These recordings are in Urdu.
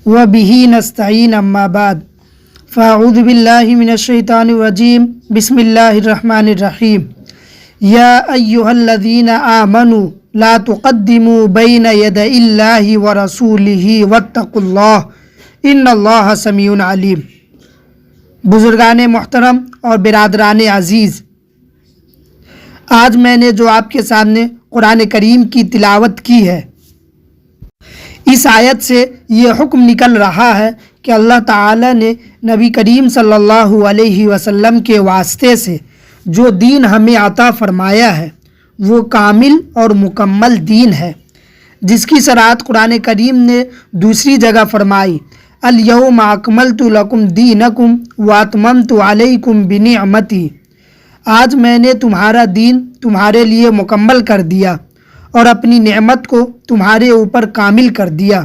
وبه نستعين أما بعد فأعوذ بالله من الشيطان الرجيم بسم الله الرحمن الرحيم يا أيها الذين آمنوا لا تقدموا بين يدي الله ورسوله واتقوا الله إن الله سميع عليم۔ بزرگان محترم اور برادران عزیز، آج میں نے جو آپ کے سامنے قرآن کریم کی تلاوت کی ہے، اس آیت سے یہ حکم نکل رہا ہے کہ اللہ تعالی نے نبی کریم صلی اللہ علیہ وسلم کے واسطے سے جو دین ہمیں عطا فرمایا ہے وہ کامل اور مکمل دین ہے، جس کی صراحت قرآن کریم نے دوسری جگہ فرمائی، الیوم اکملت لکم دینکم واتممت علیکم بنعمتی، آج میں نے تمہارا دین تمہارے لیے مکمل کر دیا اور اپنی نعمت کو تمہارے اوپر کامل کر دیا۔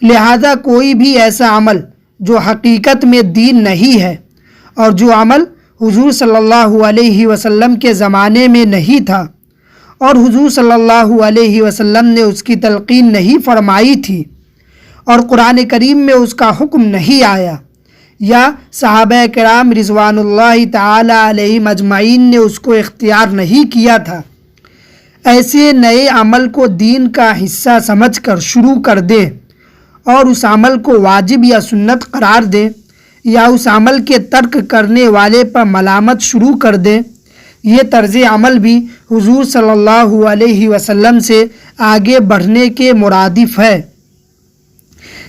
لہذا کوئی بھی ایسا عمل جو حقیقت میں دین نہیں ہے اور جو عمل حضور صلی اللہ علیہ وسلم کے زمانے میں نہیں تھا اور حضور صلی اللہ علیہ وسلم نے اس کی تلقین نہیں فرمائی تھی اور قرآن کریم میں اس کا حکم نہیں آیا یا صحابہ کرام رضوان اللہ تعالی علیہم اجمعین نے اس کو اختیار نہیں کیا تھا، ایسے نئے عمل کو دین کا حصہ سمجھ کر شروع کر دیں اور اس عمل کو واجب یا سنت قرار دیں یا اس عمل کے ترک کرنے والے پر ملامت شروع کر دیں، یہ طرز عمل بھی حضور صلی اللہ علیہ وسلم سے آگے بڑھنے کے مرادف ہے،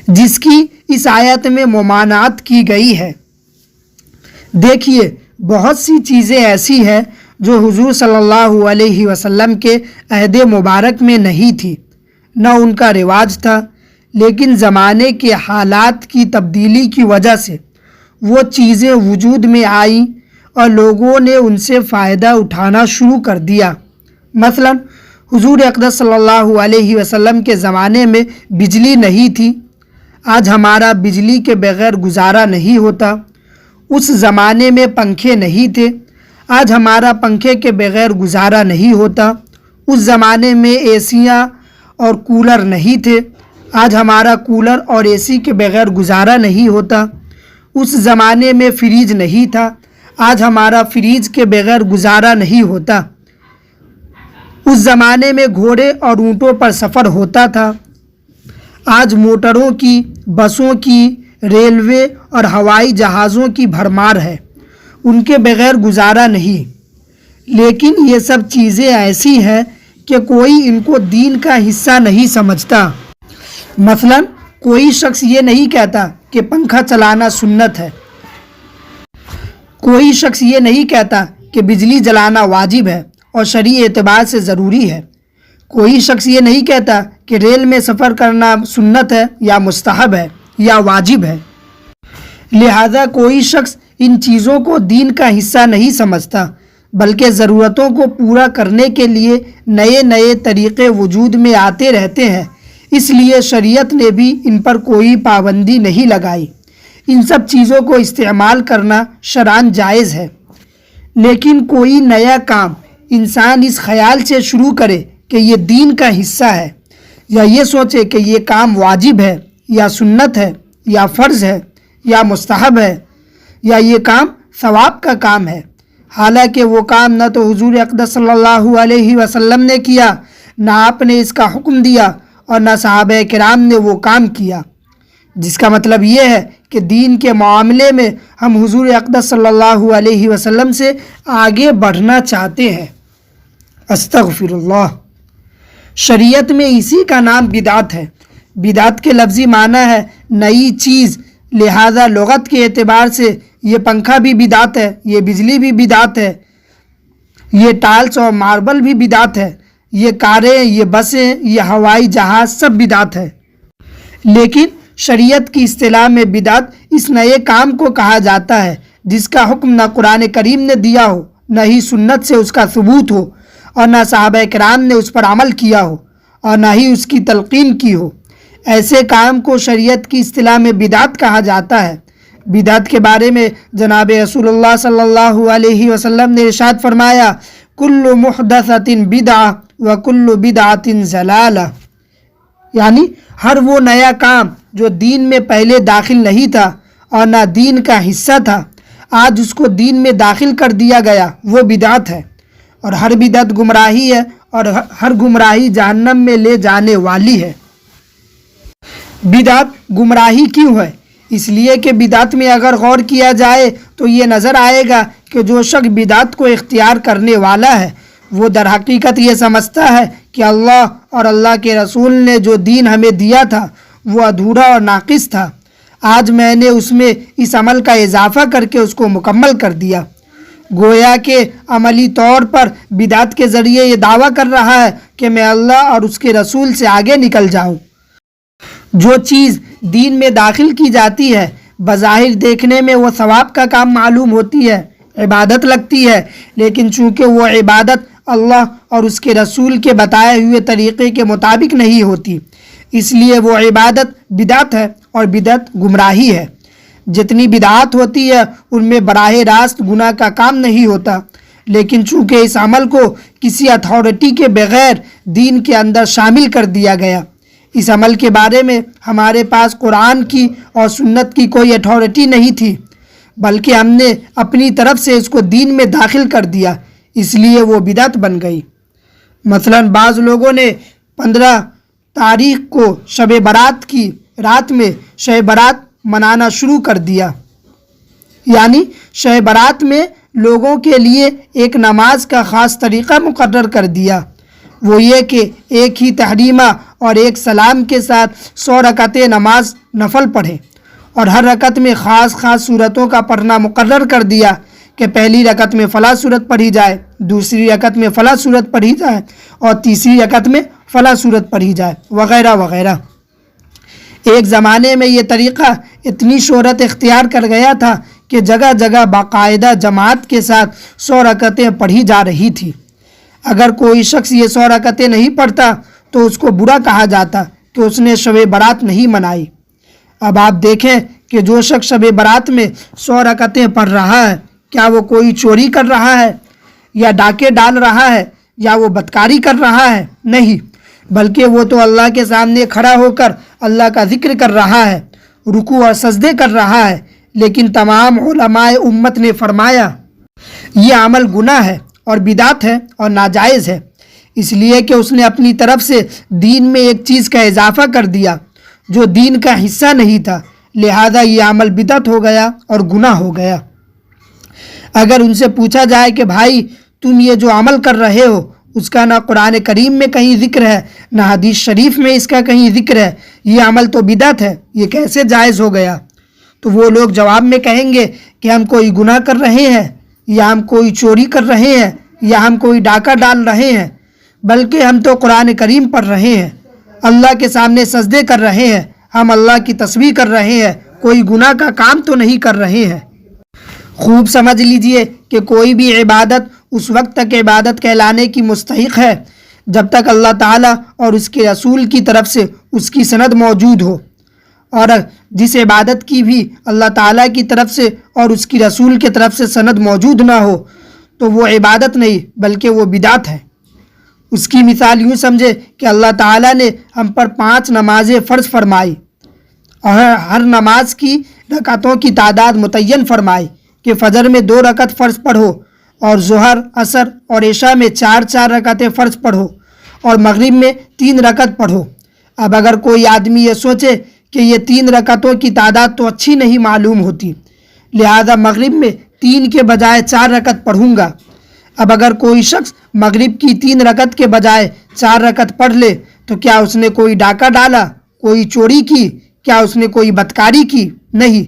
جس کی اس آیت میں ممانعت کی گئی ہے۔ دیکھیے، بہت سی چیزیں ایسی ہیں جو حضور صلی اللہ علیہ وسلم کے عہد مبارک میں نہیں تھی، نہ ان کا رواج تھا، لیکن زمانے کے حالات کی تبدیلی کی وجہ سے وہ چیزیں وجود میں آئیں اور لوگوں نے ان سے فائدہ اٹھانا شروع کر دیا۔ مثلا حضور اقدس صلی اللہ علیہ وسلم کے زمانے میں بجلی نہیں تھی، آج ہمارا بجلی کے بغیر گزارا نہیں ہوتا۔ اس زمانے میں پنکھے نہیں تھے، آج ہمارا پنکھے کے بغیر گزارا نہیں ہوتا۔ اس زمانے میں ایسیاں اور کولر نہیں تھے، آج ہمارا کولر اور اے سی کے بغیر گزارا نہیں ہوتا۔ اس زمانے میں فریج نہیں تھا، آج ہمارا فریج کے بغیر گزارا نہیں ہوتا۔ اس زمانے میں گھوڑے اور اونٹوں پر سفر ہوتا تھا، آج موٹروں کی، بسوں کی، ریلوے اور ہوائی جہازوں کی بھرمار ہے، ان کے بغیر گزارا نہیں۔ لیکن یہ سب چیزیں ایسی ہیں کہ کوئی ان کو دین کا حصہ نہیں سمجھتا۔ مثلا کوئی شخص یہ نہیں کہتا کہ پنکھا چلانا سنت ہے، کوئی شخص یہ نہیں کہتا کہ بجلی جلانا واجب ہے اور شرعی اعتبار سے ضروری ہے، کوئی شخص یہ نہیں کہتا کہ ریل میں سفر کرنا سنت ہے یا مستحب ہے یا واجب ہے۔ لہذا کوئی شخص ان چیزوں کو دین کا حصہ نہیں سمجھتا، بلکہ ضرورتوں کو پورا کرنے کے لیے نئے نئے طریقے وجود میں آتے رہتے ہیں، اس لیے شریعت نے بھی ان پر کوئی پابندی نہیں لگائی۔ ان سب چیزوں کو استعمال کرنا شرعاً جائز ہے، لیکن کوئی نیا کام انسان اس خیال سے شروع کرے کہ یہ دین کا حصہ ہے، یا یہ سوچے کہ یہ کام واجب ہے یا سنت ہے یا فرض ہے یا مستحب ہے یا یہ کام ثواب کا کام ہے، حالانکہ وہ کام نہ تو حضور اقدس صلی اللہ علیہ وسلم نے کیا، نہ آپ نے اس کا حکم دیا اور نہ صحابہ کرام نے وہ کام کیا، جس کا مطلب یہ ہے کہ دین کے معاملے میں ہم حضور اقدس صلی اللہ علیہ وسلم سے آگے بڑھنا چاہتے ہیں۔ استغفر اللہ۔ شریعت میں اسی کا نام بدعت ہے۔ بدعت کے لفظی معنی ہے نئی چیز، لہذا لغت کے اعتبار سے یہ پنکھا بھی بدعت ہے، یہ بجلی بھی بدعت ہے، یہ ٹائلس اور ماربل بھی بدعت ہے، یہ کاریں، یہ بسیں، یہ ہوائی جہاز سب بدعت ہے۔ لیکن شریعت کی اصطلاح میں بدعت اس نئے کام کو کہا جاتا ہے جس کا حکم نہ قرآن کریم نے دیا ہو، نہ ہی سنت سے اس کا ثبوت ہو، اور نہ صحابہ کرام نے اس پر عمل کیا ہو اور نہ ہی اس کی تلقین کی ہو۔ ایسے کام کو شریعت کی اصطلاح میں بدعت کہا جاتا ہے۔ بدعت کے بارے میں جناب رسول اللہ صلی اللہ علیہ وسلم نے ارشاد فرمایا، کل محدثۃ بدعہ وکل بدعۃ ضلالہ، یعنی ہر وہ نیا کام جو دین میں پہلے داخل نہیں تھا اور نہ دین کا حصہ تھا، آج اس کو دین میں داخل کر دیا گیا، وہ بدعت ہے، اور ہر بدعت گمراہی ہے، اور ہر گمراہی جہنم میں لے جانے والی ہے۔ بدعت گمراہی کیوں ہے؟ اس لیے کہ بدعت میں اگر غور کیا جائے تو یہ نظر آئے گا کہ جو شخص بدعت کو اختیار کرنے والا ہے وہ در حقیقت یہ سمجھتا ہے کہ اللہ اور اللہ کے رسول نے جو دین ہمیں دیا تھا وہ ادھورا اور ناقص تھا، آج میں نے اس میں اس عمل کا اضافہ کر کے اس کو مکمل کر دیا۔ گویا کہ عملی طور پر بدعت کے ذریعے یہ دعویٰ کر رہا ہے کہ میں اللہ اور اس کے رسول سے آگے نکل جاؤں۔ جو چیز دین میں داخل کی جاتی ہے بظاہر دیکھنے میں وہ ثواب کا کام معلوم ہوتی ہے، عبادت لگتی ہے، لیکن چونکہ وہ عبادت اللہ اور اس کے رسول کے بتائے ہوئے طریقے کے مطابق نہیں ہوتی، اس لیے وہ عبادت بدعت ہے اور بدعت گمراہی ہے۔ جتنی بدعات ہوتی ہے ان میں براہ راست گناہ کا کام نہیں ہوتا، لیکن چونکہ اس عمل کو کسی اتھارٹی کے بغیر دین کے اندر شامل کر دیا گیا، اس عمل کے بارے میں ہمارے پاس قرآن کی اور سنت کی کوئی اتھارٹی نہیں تھی، بلکہ ہم نے اپنی طرف سے اس کو دین میں داخل کر دیا، اس لیے وہ بدعت بن گئی۔ مثلا بعض لوگوں نے 15 تاریخ کو شب برات کی رات میں شب برات منانا شروع کر دیا، یعنی شب برات میں لوگوں کے لیے ایک نماز کا خاص طریقہ مقرر کر دیا، وہ یہ کہ ایک ہی تحریمہ اور ایک سلام کے ساتھ 100 رکعتیں نماز نفل پڑھیں، اور ہر رکعت میں خاص صورتوں کا پڑھنا مقرر کر دیا کہ پہلی رکعت میں فلاں صورت پڑھی جائے، دوسری رکعت میں فلاں صورت پڑھی جائے، اور تیسری رکعت میں فلاں صورت پڑھی جائے، وغیرہ وغیرہ۔ ایک زمانے میں یہ طریقہ اتنی شہرت اختیار کر گیا تھا کہ جگہ جگہ باقاعدہ جماعت کے ساتھ 100 رکعتیں پڑھی جا رہی تھی۔ اگر کوئی شخص یہ 100 رکعتیں نہیں پڑھتا تو اس کو برا کہا جاتا کہ اس نے شب برات نہیں منائی۔ اب آپ دیکھیں کہ جو شخص شب برات میں 100 رکعتیں پڑھ رہا ہے، کیا وہ کوئی چوری کر رہا ہے یا ڈاکے ڈال رہا ہے یا وہ بدکاری کر رہا ہے؟ نہیں، بلکہ وہ تو اللہ کے سامنے کھڑا ہو کر اللہ کا ذکر کر رہا ہے، رکوع اور سجدے کر رہا ہے۔ لیکن تمام علماء امت نے فرمایا یہ عمل گناہ ہے اور بدعت ہے اور ناجائز ہے، اس لیے کہ اس نے اپنی طرف سے دین میں ایک چیز کا اضافہ کر دیا جو دین کا حصہ نہیں تھا، لہذا یہ عمل بدعت ہو گیا اور گناہ ہو گیا۔ اگر ان سے پوچھا جائے کہ بھائی تم یہ جو عمل کر رہے ہو اس کا نہ قرآن کریم میں کہیں ذکر ہے نہ حدیث شریف میں اس کا کہیں ذکر ہے، یہ عمل تو بدعت ہے، یہ کیسے جائز ہو گیا؟ تو وہ لوگ جواب میں کہیں گے کہ ہم کوئی گناہ کر رہے ہیں یا ہم کوئی چوری کر رہے ہیں یا ہم کوئی ڈاکہ ڈال رہے ہیں، بلکہ ہم تو قرآن کریم پڑھ رہے ہیں، اللہ کے سامنے سجدے کر رہے ہیں، ہم اللہ کی تسبیح کر رہے ہیں، کوئی گناہ کا کام تو نہیں کر رہے ہیں۔ خوب سمجھ لیجئے کہ کوئی بھی عبادت اس وقت تک عبادت کہلانے کی مستحق ہے جب تک اللہ تعالیٰ اور اس کے رسول کی طرف سے اس کی سند موجود ہو، اور جس عبادت کی بھی اللہ تعالیٰ کی طرف سے اور اس کی رسول کی طرف سے سند موجود نہ ہو تو وہ عبادت نہیں بلکہ وہ بدعت ہے۔ اس کی مثال یوں سمجھے کہ اللہ تعالیٰ نے ہم پر 5 نمازیں فرض فرمائی اور ہر نماز کی رکعتوں کی تعداد متعین فرمائی کہ فجر میں 2 رکعت فرض پڑھو اور ظہر، عصر اور عشاء میں 4 رکعتیں فرض پڑھو اور مغرب میں 3 رکعت پڑھو۔ اب اگر کوئی آدمی یہ سوچے کہ یہ 3 رکعتوں کی تعداد تو اچھی نہیں معلوم ہوتی، لہذا مغرب میں 3 کے بجائے 4 رکعت پڑھوں گا۔ اب اگر کوئی شخص مغرب کی 3 رکعت کے بجائے 4 رکعت پڑھ لے تو کیا اس نے کوئی ڈاکہ ڈالا، کوئی چوری کی، کیا اس نے کوئی بدکاری کی؟ نہیں۔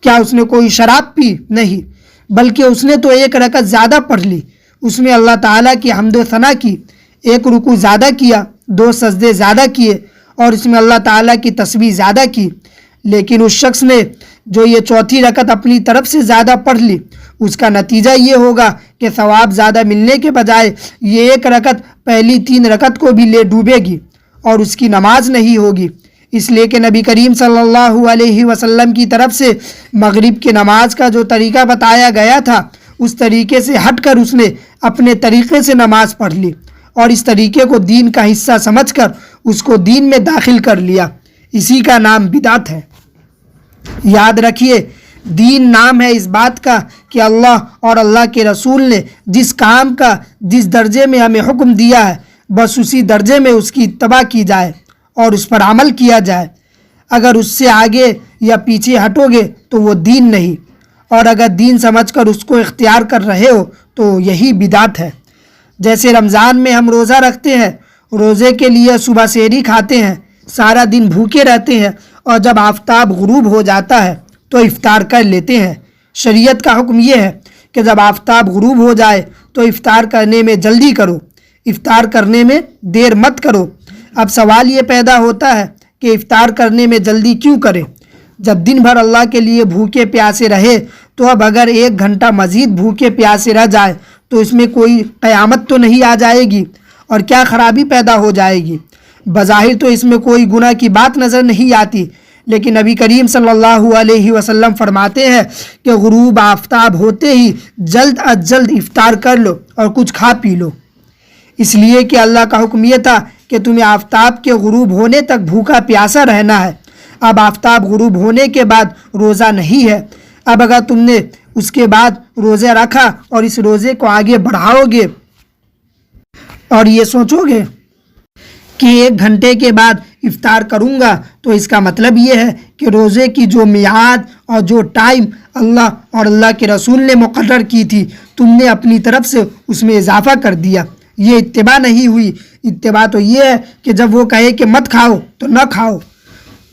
کیا اس نے کوئی شراب پی؟ نہیں، بلکہ اس نے تو 1 رکعت زیادہ پڑھ لی، اس میں اللہ تعالیٰ کی حمد و ثنا کی، 1 رکوع زیادہ کیا، 2 سجدے زیادہ کیے اور اس میں اللہ تعالیٰ کی تسبیح زیادہ کی۔ لیکن اس شخص نے جو یہ 4تھی رکعت اپنی طرف سے زیادہ پڑھ لی، اس کا نتیجہ یہ ہوگا کہ ثواب زیادہ ملنے کے بجائے یہ 1 رکعت پہلی 3 رکعت کو بھی لے ڈوبے گی اور اس کی نماز نہیں ہوگی، اس لیے کہ نبی کریم صلی اللہ علیہ وسلم کی طرف سے مغرب کی نماز کا جو طریقہ بتایا گیا تھا اس طریقے سے ہٹ کر اس نے اپنے طریقے سے نماز پڑھ لی اور اس طریقے کو دین کا حصہ سمجھ کر اس کو دین میں داخل کر لیا۔ اسی کا نام بدعت ہے۔ یاد رکھیے، دین نام ہے اس بات کا کہ اللہ اور اللہ کے رسول نے جس کام کا جس درجے میں ہمیں حکم دیا ہے بس اسی درجے میں اس کی اتباع کی جائے اور اس پر عمل کیا جائے۔ اگر اس سے آگے یا پیچھے ہٹو گے تو وہ دین نہیں، اور اگر دین سمجھ کر اس کو اختیار کر رہے ہو تو یہی بدعت ہے۔ جیسے رمضان میں ہم روزہ رکھتے ہیں، روزے کے لیے صبح سحری کھاتے ہیں، سارا دن بھوکے رہتے ہیں، اور جب آفتاب غروب ہو جاتا ہے تو افطار کر لیتے ہیں۔ شریعت کا حکم یہ ہے کہ جب آفتاب غروب ہو جائے تو افطار کرنے میں جلدی کرو، افطار کرنے میں دیر مت کرو۔ اب سوال یہ پیدا ہوتا ہے کہ افطار کرنے میں جلدی کیوں کرے؟ جب دن بھر اللہ کے لیے بھوکے پیاسے رہے تو اب اگر 1 گھنٹہ مزید بھوکے پیاسے رہ جائے تو اس میں کوئی قیامت تو نہیں آ جائے گی، اور کیا خرابی پیدا ہو جائے گی؟ بظاہر تو اس میں کوئی گناہ کی بات نظر نہیں آتی، لیکن نبی کریم صلی اللہ علیہ وسلم فرماتے ہیں کہ غروب آفتاب ہوتے ہی جلد از جلد افطار کر لو اور کچھ کھا پی لو، اس لیے کہ اللہ کا حکم یہ تھا کہ تمہیں آفتاب کے غروب ہونے تک بھوکا پیاسا رہنا ہے۔ اب آفتاب غروب ہونے کے بعد روزہ نہیں ہے۔ اب اگر تم نے اس کے بعد روزہ رکھا اور اس روزے کو آگے بڑھاؤ گے اور یہ سوچو گے کہ 1 گھنٹے کے بعد افطار کروں گا، تو اس کا مطلب یہ ہے کہ روزے کی جو میعاد اور جو ٹائم اللہ اور اللہ کے رسول نے مقرر کی تھی تم نے اپنی طرف سے اس میں اضافہ کر دیا۔ یہ اتباع نہیں ہوئی۔ اتباع تو یہ ہے کہ جب وہ کہے کہ مت کھاؤ تو نہ کھاؤ،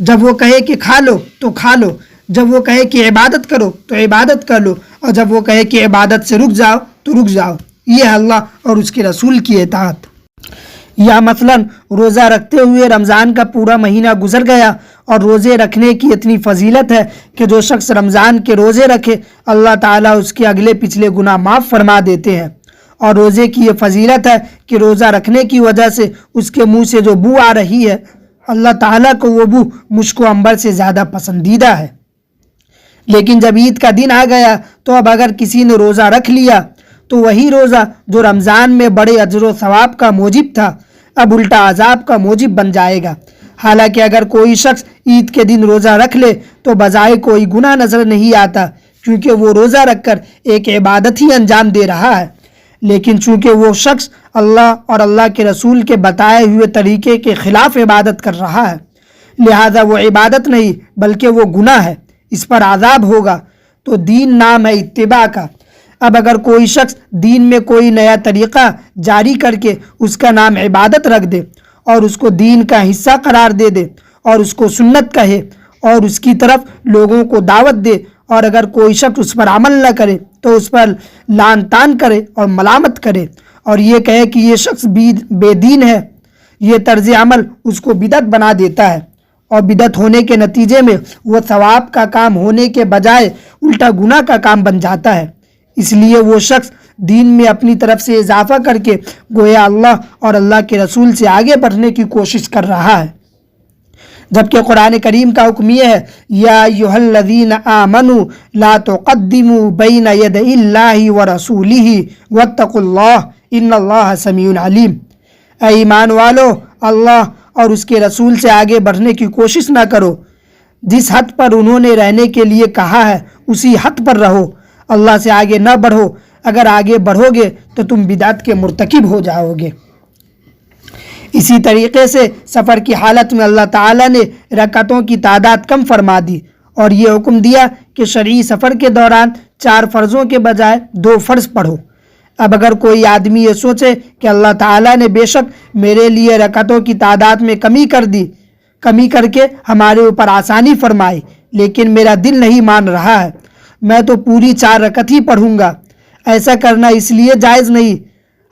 جب وہ کہے کہ کھا لو تو کھا لو، جب وہ کہے کہ عبادت کرو تو عبادت کر لو، اور جب وہ کہے کہ عبادت سے رک جاؤ تو رک جاؤ۔ یہ ہے اللہ اور اس کے رسول کی اطاعت۔ یا مثلا روزہ رکھتے ہوئے رمضان کا پورا مہینہ گزر گیا، اور روزے رکھنے کی اتنی فضیلت ہے کہ جو شخص رمضان کے روزے رکھے اللہ تعالیٰ اس کے اگلے پچھلے گناہ معاف فرما دیتے ہیں۔ اور روزے کی یہ فضیلت ہے کہ روزہ رکھنے کی وجہ سے اس کے منہ سے جو بو آ رہی ہے اللہ تعالیٰ کو وہ بو مشک و عنبر سے زیادہ پسندیدہ ہے۔ لیکن جب عید کا دن آ گیا تو اب اگر کسی نے روزہ رکھ لیا تو وہی روزہ جو رمضان میں بڑے اجر و ثواب کا موجب تھا اب الٹا عذاب کا موجب بن جائے گا۔ حالانکہ اگر کوئی شخص عید کے دن روزہ رکھ لے تو بظاہر کوئی گناہ نظر نہیں آتا، کیونکہ وہ روزہ رکھ کر ایک عبادت ہی انجام دے رہا ہے۔ لیکن چونکہ وہ شخص اللہ اور اللہ کے رسول کے بتائے ہوئے طریقے کے خلاف عبادت کر رہا ہے، لہذا وہ عبادت نہیں بلکہ وہ گناہ ہے، اس پر عذاب ہوگا۔ تو دین نام ہے اتباع کا۔ اب اگر کوئی شخص دین میں کوئی نیا طریقہ جاری کر کے اس کا نام عبادت رکھ دے اور اس کو دین کا حصہ قرار دے دے اور اس کو سنت کہے اور اس کی طرف لوگوں کو دعوت دے، اور اگر کوئی شخص اس پر عمل نہ کرے تو اس پر لعن طعن کرے اور ملامت کرے اور یہ کہے کہ یہ شخص بے دین ہے، یہ طرز عمل اس کو بدعت بنا دیتا ہے، اور بدعت ہونے کے نتیجے میں وہ ثواب کا کام ہونے کے بجائے الٹا گناہ کا کام بن جاتا ہے۔ اس لیے وہ شخص دین میں اپنی طرف سے اضافہ کر کے گویا اللہ اور اللہ کے رسول سے آگے بڑھنے کی کوشش کر رہا ہے، جبکہ قرآن کریم کا حکم یہ ہے یا ایھا الذین آمنوا لا تقدموا بین یدی اللہ ورسولہ واتقوا اللہ ان اللہ سمیع علیم۔ اے ایمان والو، اللہ اور اس کے رسول سے آگے بڑھنے کی کوشش نہ کرو، جس حد پر انہوں نے رہنے کے لیے کہا ہے اسی حد پر رہو، اللہ سے آگے نہ بڑھو، اگر آگے بڑھو گے تو تم بدعت کے مرتکب ہو جاؤ گے۔ اسی طریقے سے سفر کی حالت میں اللہ تعالیٰ نے رکعتوں کی تعداد کم فرما دی اور یہ حکم دیا کہ شرعی سفر کے دوران 4 فرضوں کے بجائے 2 فرض پڑھو۔ اب اگر کوئی آدمی یہ سوچے کہ اللہ تعالیٰ نے بے شک میرے لیے رکعتوں کی تعداد میں کمی کر کے ہمارے اوپر آسانی فرمائی، لیکن میرا دل نہیں مان رہا ہے، میں تو پوری 4 رکعت ہی پڑھوں گا، ایسا کرنا اس لیے جائز نہیں۔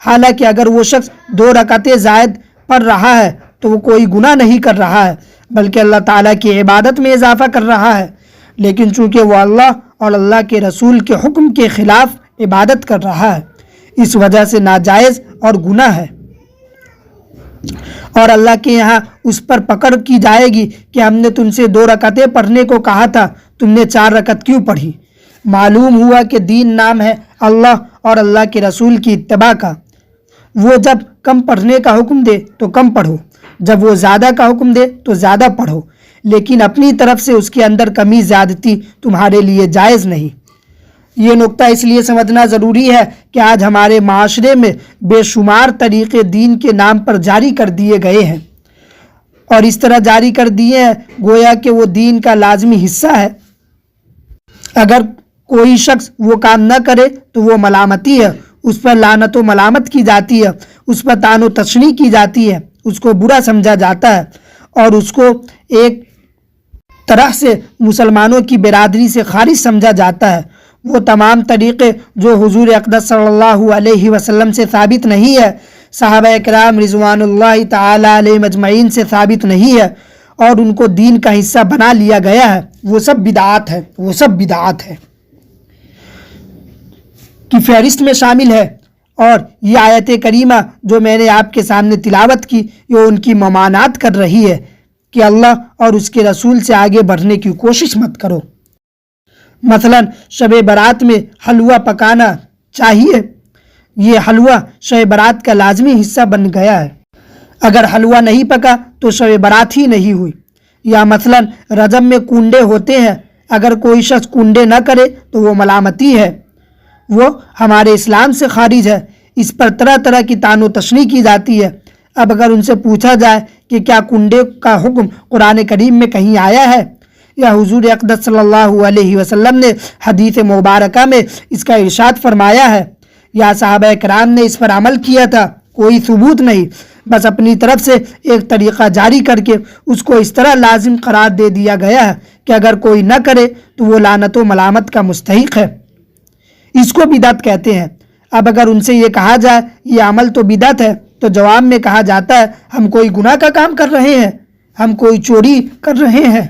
حالانکہ اگر وہ شخص 2 رکعتیں زائد پڑھ رہا ہے تو وہ کوئی گناہ نہیں کر رہا ہے بلکہ اللہ تعالیٰ کی عبادت میں اضافہ کر رہا ہے، لیکن چونکہ وہ اللہ اور اللہ کے رسول کے حکم کے خلاف عبادت کر رہا ہے اس وجہ سے ناجائز اور گناہ ہے، اور اللہ کے یہاں اس پر پکڑ کی جائے گی کہ ہم نے تم سے 2 رکعتیں پڑھنے کو کہا تھا، تم نے 4 رکعت کیوں پڑھی۔ معلوم ہوا کہ دین نام ہے اللہ اور اللہ کے رسول کی اتباع کا۔ وہ جب کم پڑھنے کا حکم دے تو کم پڑھو، جب وہ زیادہ کا حکم دے تو زیادہ پڑھو۔ لیکن اپنی طرف سے اس کے اندر کمی زیادتی تمہارے لیے جائز نہیں۔ یہ نقطہ اس لیے سمجھنا ضروری ہے کہ آج ہمارے معاشرے میں بے شمار طریقے دین کے نام پر جاری کر دیے گئے ہیں، اور اس طرح جاری کر دیے ہیں گویا کہ وہ دین کا لازمی حصہ ہے۔ اگر کوئی شخص وہ کام نہ کرے تو وہ ملامتی ہے، اس پر لعنت و ملامت کی جاتی ہے، اس پر طعن و تشنیع کی جاتی ہے، اس کو برا سمجھا جاتا ہے، اور اس کو ایک طرح سے مسلمانوں کی برادری سے خارج سمجھا جاتا ہے۔ وہ تمام طریقے جو حضور اقدس صلی اللہ علیہ وسلم سے ثابت نہیں ہے، صحابہ کرام رضوان اللہ تعالی علیہم اجمعین سے ثابت نہیں ہے، اور ان کو دین کا حصہ بنا لیا گیا ہے، وہ سب بدعات ہے، وہ سب بدعات ہے کی فہرست میں شامل ہے۔ اور یہ آیت کریمہ جو میں نے آپ کے سامنے تلاوت کی، یہ ان کی ممانعت کر رہی ہے کہ اللہ اور اس کے رسول سے آگے بڑھنے کی کوشش مت کرو۔ مثلا شب برات میں حلوہ پکانا چاہیے، یہ حلوہ شب برات کا لازمی حصہ بن گیا ہے، اگر حلوہ نہیں پکا تو شب برات ہی نہیں ہوئی۔ یا مثلا رجب میں کنڈے ہوتے ہیں، اگر کوئی شخص کنڈے نہ کرے تو وہ ملامتی ہے، وہ ہمارے اسلام سے خارج ہے، اس پر طرح طرح کی طعن و تشنیع کی جاتی ہے۔ اب اگر ان سے پوچھا جائے کہ کیا کنڈے کا حکم قرآن کریم میں کہیں آیا ہے، یا حضور اقدس صلی اللہ علیہ وسلم نے حدیث مبارکہ میں اس کا ارشاد فرمایا ہے، یا صحابہ کرام نے اس پر عمل کیا تھا، کوئی ثبوت نہیں، بس اپنی طرف سے ایک طریقہ جاری کر کے اس کو اس طرح لازم قرار دے دیا گیا ہے کہ اگر کوئی نہ کرے تو وہ لعنت و ملامت کا مستحق ہے، اس کو بدعت کہتے ہیں۔ اب اگر ان سے یہ کہا جائے یہ عمل تو بدعت ہے، تو جواب میں کہا جاتا ہے ہم کوئی گناہ کا کام کر رہے ہیں، ہم کوئی چوری کر رہے ہیں،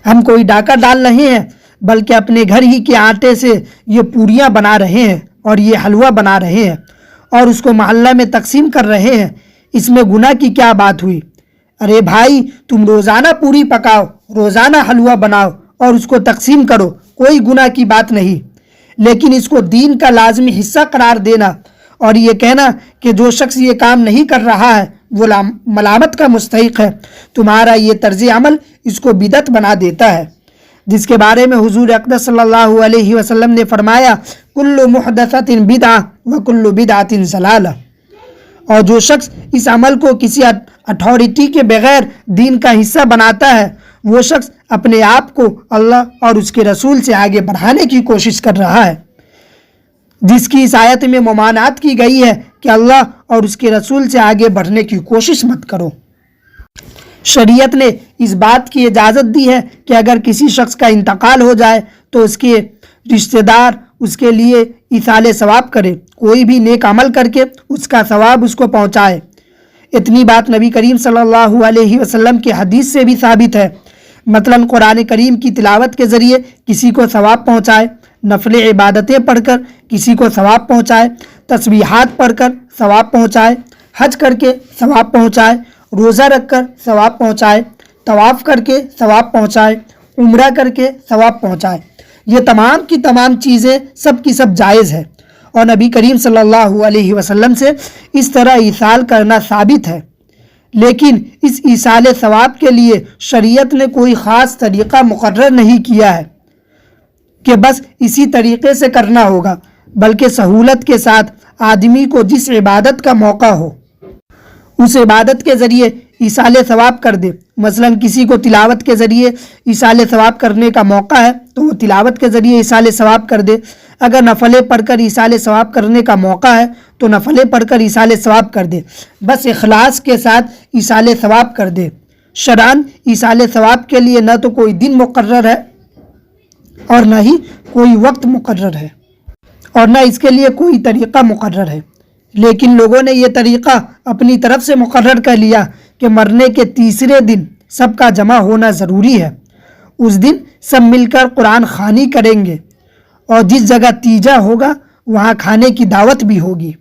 ہم کوئی ڈاکہ ڈال رہے ہیں، بلکہ اپنے گھر ہی کے آٹے سے یہ پوریاں بنا رہے ہیں اور یہ حلوہ بنا رہے ہیں اور اس کو محلہ میں تقسیم کر رہے ہیں، اس میں گناہ کی کیا بات ہوئی؟ ارے بھائی، تم روزانہ پوری پکاؤ، روزانہ حلوہ بناؤ اور اس کو تقسیم کرو، کوئی گناہ کی بات نہیں، لیکن اس کو دین کا لازمی حصہ قرار دینا اور یہ کہنا کہ جو شخص یہ کام نہیں کر رہا ہے وہ ملامت کا مستحق ہے، تمہارا یہ طرز عمل اس کو بدعت بنا دیتا ہے، جس کے بارے میں حضور اقدس صلی اللہ علیہ وسلم نے فرمایا کل محدثۃ بدعہ وکل بدعۃ ضلالہ۔ اور جو شخص اس عمل کو کسی اتھارٹی کے بغیر دین کا حصہ بناتا ہے، وہ شخص اپنے آپ کو اللہ اور اس کے رسول سے آگے بڑھانے کی کوشش کر رہا ہے، جس کی اس آیت میں ممانعت کی گئی ہے کہ اللہ اور اس کے رسول سے آگے بڑھنے کی کوشش مت کرو۔ شریعت نے اس بات کی اجازت دی ہے کہ اگر کسی شخص کا انتقال ہو جائے تو اس کے رشتہ دار اس کے لیے ایصال ثواب کرے، کوئی بھی نیک عمل کر کے اس کا ثواب اس کو پہنچائے۔ اتنی بات نبی کریم صلی اللہ علیہ وسلم کی حدیث سے بھی ثابت ہے، مثلا قرآن کریم کی تلاوت کے ذریعے کسی کو ثواب پہنچائے، نفل عبادتیں پڑھ کر کسی کو ثواب پہنچائے، تسبیحات پڑھ کر ثواب پہنچائے، حج کر کے ثواب پہنچائے، روزہ رکھ کر ثواب پہنچائے، طواف کر کے ثواب پہنچائے، عمرہ کر کے ثواب پہنچائے، یہ تمام کی تمام چیزیں سب کی سب جائز ہے، اور نبی کریم صلی اللہ علیہ وسلم سے اس طرح ایصال کرنا ثابت ہے، لیکن اس ایصال ثواب کے لیے شریعت نے کوئی خاص طریقہ مقرر نہیں کیا ہے کہ بس اسی طریقے سے کرنا ہوگا، بلکہ سہولت کے ساتھ آدمی کو جس عبادت کا موقع ہو اس عبادت کے ذریعے ایصال ثواب کر دے۔ مثلا کسی کو تلاوت کے ذریعے ایصال ثواب کرنے کا موقع ہے تو وہ تلاوت کے ذریعے ایصال ثواب کر دے، اگر نفلیں پڑھ کر ایصال ثواب کرنے کا موقع ہے تو نفلیں پڑھ کر ایصال ثواب کر دے، بس اخلاص کے ساتھ ایصال ثواب کر دے۔ شرعاً ایصال ثواب کے لیے نہ تو کوئی دن مقرر ہے اور نہ ہی کوئی وقت مقرر ہے، اور نہ اس کے لیے کوئی طریقہ مقرر ہے، لیکن لوگوں نے یہ طریقہ اپنی طرف سے مقرر کر لیا کہ مرنے کے تیسرے دن سب کا جمع ہونا ضروری ہے، اس دن سب مل کر قرآن خوانی کریں گے اور جس جگہ تیجا ہوگا وہاں کھانے کی دعوت بھی ہوگی۔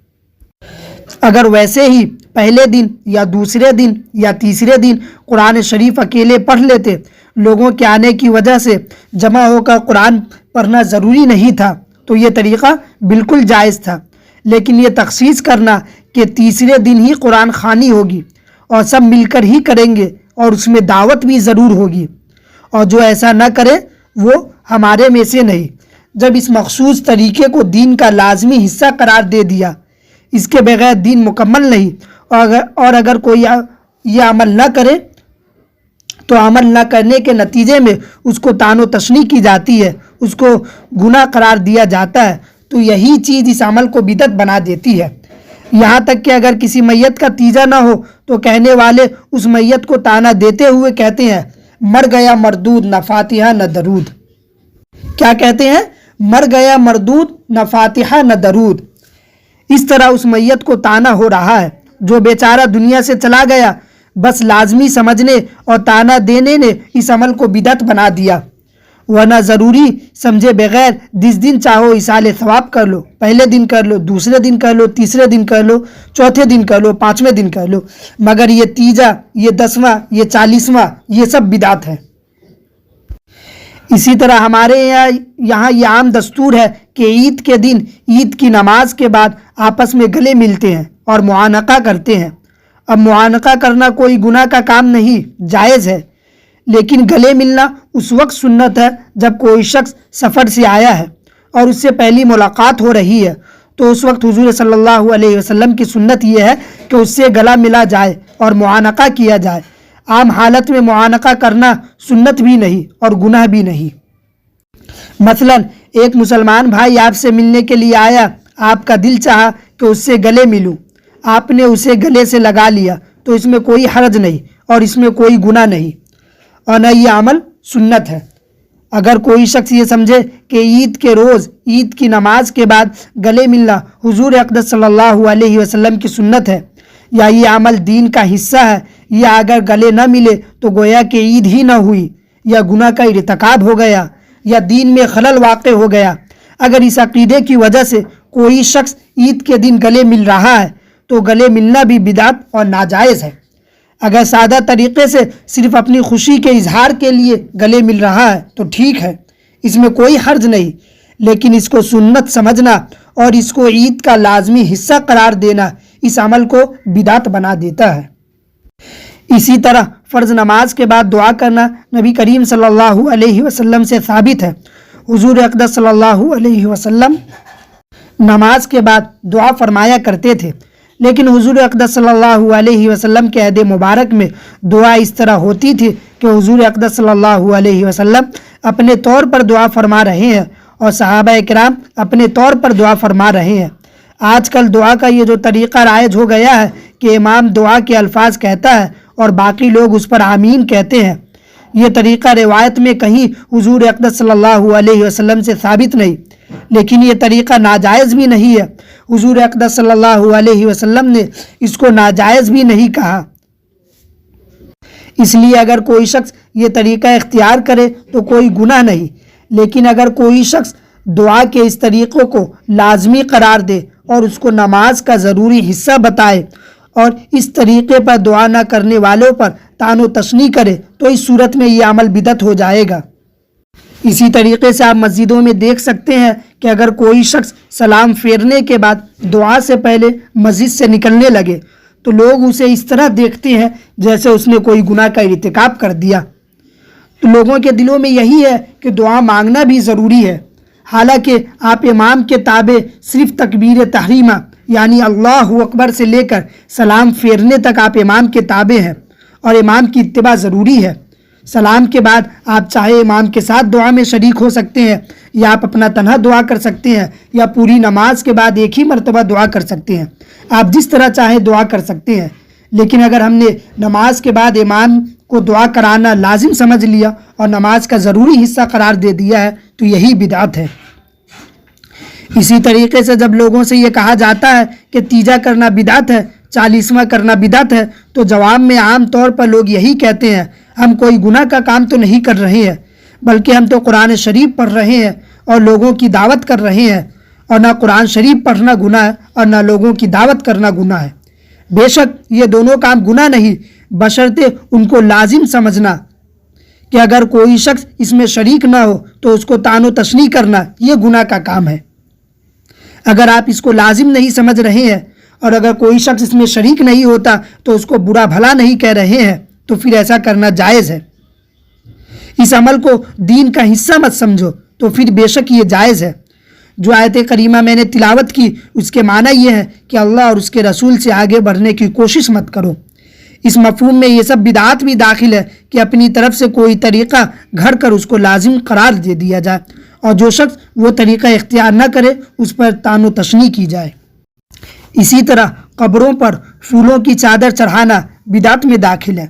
اگر ویسے ہی پہلے دن یا دوسرے دن یا تیسرے دن قرآن شریف اکیلے پڑھ لیتے، لوگوں کے آنے کی وجہ سے جمع ہو کر قرآن پڑھنا ضروری نہیں تھا تو یہ طریقہ بالکل جائز تھا، لیکن یہ تخصیص کرنا کہ تیسرے دن ہی قرآن خوانی ہوگی اور سب مل کر ہی کریں گے، اور اس میں دعوت بھی ضرور ہوگی، اور جو ایسا نہ کرے وہ ہمارے میں سے نہیں۔ جب اس مخصوص طریقے کو دین کا لازمی حصہ قرار دے دیا، اس کے بغیر دین مکمل نہیں، اور اگر کوئی یہ عمل نہ کرے تو عمل نہ کرنے کے نتیجے میں اس کو طعن و تشنیع کی جاتی ہے، اس کو گناہ قرار دیا جاتا ہے، تو یہی چیز اس عمل کو بدعت بنا دیتی ہے۔ یہاں تک کہ اگر کسی میت کا تیجا نہ ہو تو کہنے والے اس میت کو طعنہ دیتے ہوئے کہتے ہیں مر گیا مردود نہ فاتحہ نہ درود۔ کیا کہتے ہیں؟ مر گیا مردود نہ فاتحہ نہ درود۔ اس طرح اس میت کو طعنہ ہو رہا ہے جو بیچارہ دنیا سے چلا گیا، بس لازمی سمجھنے اور طعنہ دینے نے اس عمل کو بدعت بنا دیا، ورنہ ضروری سمجھے بغیر جس دن چاہو اصال ثواب کر لو، پہلے دن کر لو، دوسرے دن کر لو، تیسرے دن کر لو، چوتھے دن کر لو، پانچویں دن کر لو، مگر یہ تیجا، یہ 10واں، یہ 40واں، یہ سب بدعت ہے۔ اسی طرح ہمارے یہاں یہ عام دستور ہے کہ عید کے دن عید کی نماز کے بعد آپس میں گلے ملتے ہیں اور معانقہ کرتے ہیں۔ اب معانقہ کرنا کوئی گناہ کا کام نہیں، جائز ہے، لیکن گلے ملنا اس وقت سنت ہے جب کوئی شخص سفر سے آیا ہے اور اس سے پہلی ملاقات ہو رہی ہے، تو اس وقت حضور صلی اللہ علیہ وسلم کی سنت یہ ہے کہ اس سے گلا ملا جائے اور معانقہ کیا جائے۔ عام حالت میں معانقہ کرنا سنت بھی نہیں اور گناہ بھی نہیں۔ مثلا ایک مسلمان بھائی آپ سے ملنے کے لیے آیا، آپ کا دل چاہا کہ اس سے گلے ملوں، آپ نے اسے گلے سے لگا لیا، تو اس میں کوئی حرج نہیں اور اس میں کوئی گناہ نہیں، اور نہ یہ عمل سنت ہے۔ اگر کوئی شخص یہ سمجھے کہ عید کے روز عید کی نماز کے بعد گلے ملنا حضور اقدس صلی اللہ علیہ وسلم کی سنت ہے، یا یہ عمل دین کا حصہ ہے، یا اگر گلے نہ ملے تو گویا کہ عید ہی نہ ہوئی، یا گناہ کا ارتکاب ہو گیا، یا دین میں خلل واقع ہو گیا۔ اگر اس عقیدے کی وجہ سے کوئی شخص عید کے دن گلے مل رہا ہے تو گلے ملنا بھی بدعت اور ناجائز ہے۔ اگر سادہ طریقے سے صرف اپنی خوشی کے اظہار کے لیے گلے مل رہا ہے تو ٹھیک ہے، اس میں کوئی حرج نہیں، لیکن اس کو سنت سمجھنا اور اس کو عید کا لازمی حصہ قرار دینا اس عمل کو بدعت بنا دیتا ہے۔ اسی طرح فرض نماز کے بعد دعا کرنا نبی کریم صلی اللہ علیہ وسلم سے ثابت ہے۔ حضور اقدس صلی اللہ علیہ وسلم نماز کے بعد دعا فرمایا کرتے تھے، لیکن حضور اقدس صلی اللہ علیہ وسلم کے عہد مبارک میں دعا اس طرح ہوتی تھی کہ حضور اقدس صلی اللہ علیہ وسلم اپنے طور پر دعا فرما رہے ہیں اور صحابہ کرام اپنے طور پر دعا فرما رہے ہیں۔ آج کل دعا کا یہ جو طریقہ رائج ہو گیا ہے کہ امام دعا کے الفاظ کہتا ہے اور باقی لوگ اس پر آمین کہتے ہیں، یہ طریقہ روایت میں کہیں حضور اقدس صلی اللہ علیہ وسلم سے ثابت نہیں، لیکن یہ طریقہ ناجائز بھی نہیں ہے۔ حضور اقدس صلی اللہ علیہ وسلم نے اس کو ناجائز بھی نہیں کہا۔ اس لیے اگر کوئی شخص یہ طریقہ اختیار کرے تو کوئی گناہ نہیں، لیکن اگر کوئی شخص دعا کے اس طریقوں کو لازمی قرار دے اور اس کو نماز کا ضروری حصہ بتائے اور اس طریقے پر دعا نہ کرنے والوں پر طعن و تشنیع کرے تو اس صورت میں یہ عمل بدعت ہو جائے گا۔ اسی طریقے سے آپ مسجدوں میں دیکھ سکتے ہیں کہ اگر کوئی شخص سلام پھیرنے کے بعد دعا سے پہلے مسجد سے نکلنے لگے تو لوگ اسے اس طرح دیکھتے ہیں جیسے اس نے کوئی گناہ کا ارتکاب کر دیا۔ تو لوگوں کے دلوں میں یہی ہے کہ دعا مانگنا بھی ضروری ہے، حالانکہ آپ امام کے تابع صرف تکبیر تحریمہ یعنی اللہ اکبر سے لے کر سلام پھیرنے تک آپ امام کے تابع ہیں اور امام کی اتباع ضروری ہے۔ سلام کے بعد آپ چاہے امام کے ساتھ دعا میں شریک ہو سکتے ہیں، یا آپ اپنا تنہا دعا کر سکتے ہیں، یا پوری نماز کے بعد ایک ہی مرتبہ دعا کر سکتے ہیں، آپ جس طرح چاہیں دعا کر سکتے ہیں۔ لیکن اگر ہم نے نماز کے بعد امام کو دعا کرانا لازم سمجھ لیا اور نماز کا ضروری حصہ قرار دے دیا ہے تو یہی بدعت ہے۔ اسی طریقے سے جب لوگوں سے یہ کہا جاتا ہے کہ تیجا کرنا بدعت ہے، 40واں کرنا بدعت ہے، تو جواب میں عام طور پر لوگ یہی کہتے ہیں ہم کوئی گناہ کا کام تو نہیں کر رہے ہیں، بلکہ ہم تو قرآن شریف پڑھ رہے ہیں اور لوگوں کی دعوت کر رہے ہیں، اور نہ قرآن شریف پڑھنا گناہ ہے اور نہ لوگوں کی دعوت کرنا گناہ ہے۔ بے شک یہ دونوں کام گناہ نہیں، بشرطے ان کو لازم سمجھنا کہ اگر کوئی شخص اس میں شریک نہ ہو تو اس کو طعن و تشنیع کرنا یہ گناہ کا کام ہے۔ اگر آپ اس کو لازم نہیں سمجھ رہے ہیں اور اگر کوئی شخص اس میں شریک نہیں ہوتا تو اس کو برا بھلا نہیں کہہ رہے ہیں تو پھر ایسا کرنا جائز ہے۔ اس عمل کو دین کا حصہ مت سمجھو تو پھر بے شک یہ جائز ہے۔ جو آیت کریمہ میں نے تلاوت کی اس کے معنی یہ ہے کہ اللہ اور اس کے رسول سے آگے بڑھنے کی کوشش مت کرو۔ اس مفہوم میں یہ سب بدعات بھی داخل ہے کہ اپنی طرف سے کوئی طریقہ گھڑ کر اس کو لازم قرار دے دیا جائے اور جو شخص وہ طریقہ اختیار نہ کرے اس پر طعن و تشنیع کی جائے۔ اسی طرح قبروں پر پھولوں کی چادر چڑھانا بدعت میں داخل ہے۔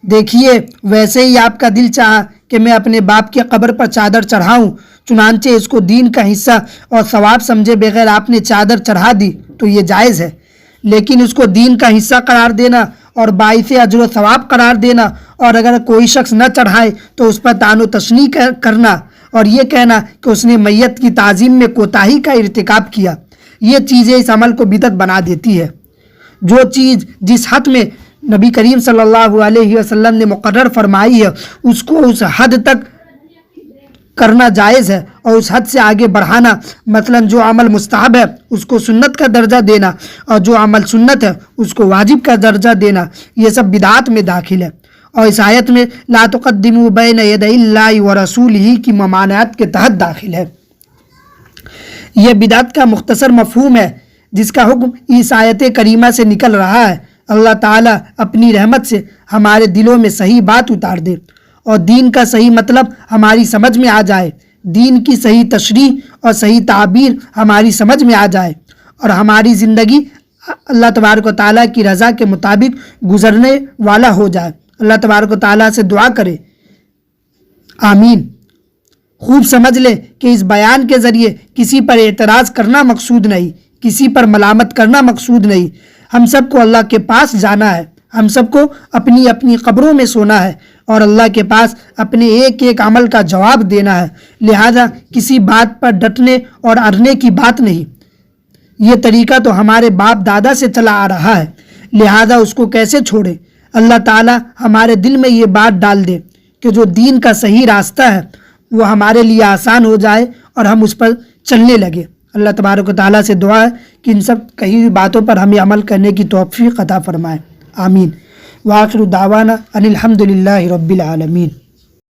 دیکھیے ویسے ہی آپ کا دل چاہا کہ میں اپنے باپ کی قبر پر چادر چڑھاؤں، چنانچہ اس کو دین کا حصہ اور ثواب سمجھے بغیر آپ نے چادر چڑھا دی تو یہ جائز ہے، لیکن اس کو دین کا حصہ قرار دینا اور باعث اجر و ثواب قرار دینا اور اگر کوئی شخص نہ چڑھائے تو اس پر طعن و تشنیع کرنا اور یہ کہنا کہ اس نے میت کی تعظیم میں کوتاہی کا ارتکاب کیا، یہ چیزیں اس عمل کو بدعت بنا دیتی ہے۔ جو چیز جس حد میں نبی کریم صلی اللہ علیہ وسلم نے مقرر فرمائی ہے اس کو اس حد تک کرنا جائز ہے اور اس حد سے آگے بڑھانا، مثلا جو عمل مستحب ہے اس کو سنت کا درجہ دینا اور جو عمل سنت ہے اس کو واجب کا درجہ دینا، یہ سب بدعات میں داخل ہے اور اس آیت میں لا تقدموا بین یدی اللہ ورسولہ کی ممانعت کے تحت داخل ہے۔ یہ بدعت کا مختصر مفہوم ہے جس کا حکم اس آیت کریمہ سے نکل رہا ہے۔ اللہ تعالیٰ اپنی رحمت سے ہمارے دلوں میں صحیح بات اتار دے اور دین کا صحیح مطلب ہماری سمجھ میں آ جائے، دین کی صحیح تشریح اور صحیح تعبیر ہماری سمجھ میں آ جائے اور ہماری زندگی اللہ تبارک و تعالیٰ کی رضا کے مطابق گزرنے والا ہو جائے۔ اللہ تبارک و تعالیٰ سے دعا کرے، آمین۔ خوب سمجھ لے کہ اس بیان کے ذریعے کسی پر اعتراض کرنا مقصود نہیں، کسی پر ملامت کرنا مقصود نہیں۔ ہم سب کو اللہ کے پاس جانا ہے، ہم سب کو اپنی اپنی قبروں میں سونا ہے اور اللہ کے پاس اپنے ایک ایک عمل کا جواب دینا ہے، لہذا کسی بات پر ڈٹنے اور اڑنے کی بات نہیں۔ یہ طریقہ تو ہمارے باپ دادا سے چلا آ رہا ہے، لہذا اس کو کیسے چھوڑے۔ اللہ تعالیٰ ہمارے دل میں یہ بات ڈال دے کہ جو دین کا صحیح راستہ ہے وہ ہمارے لیے آسان ہو جائے اور ہم اس پر چلنے لگے۔ اللہ تبارک و تعالیٰ سے دعا ہے کہ ان سب کہی ہوئی باتوں پر ہمیں عمل کرنے کی توفیق عطا فرمائے، آمین۔ وآخر دعوانا ان الحمد للہ رب العالمین۔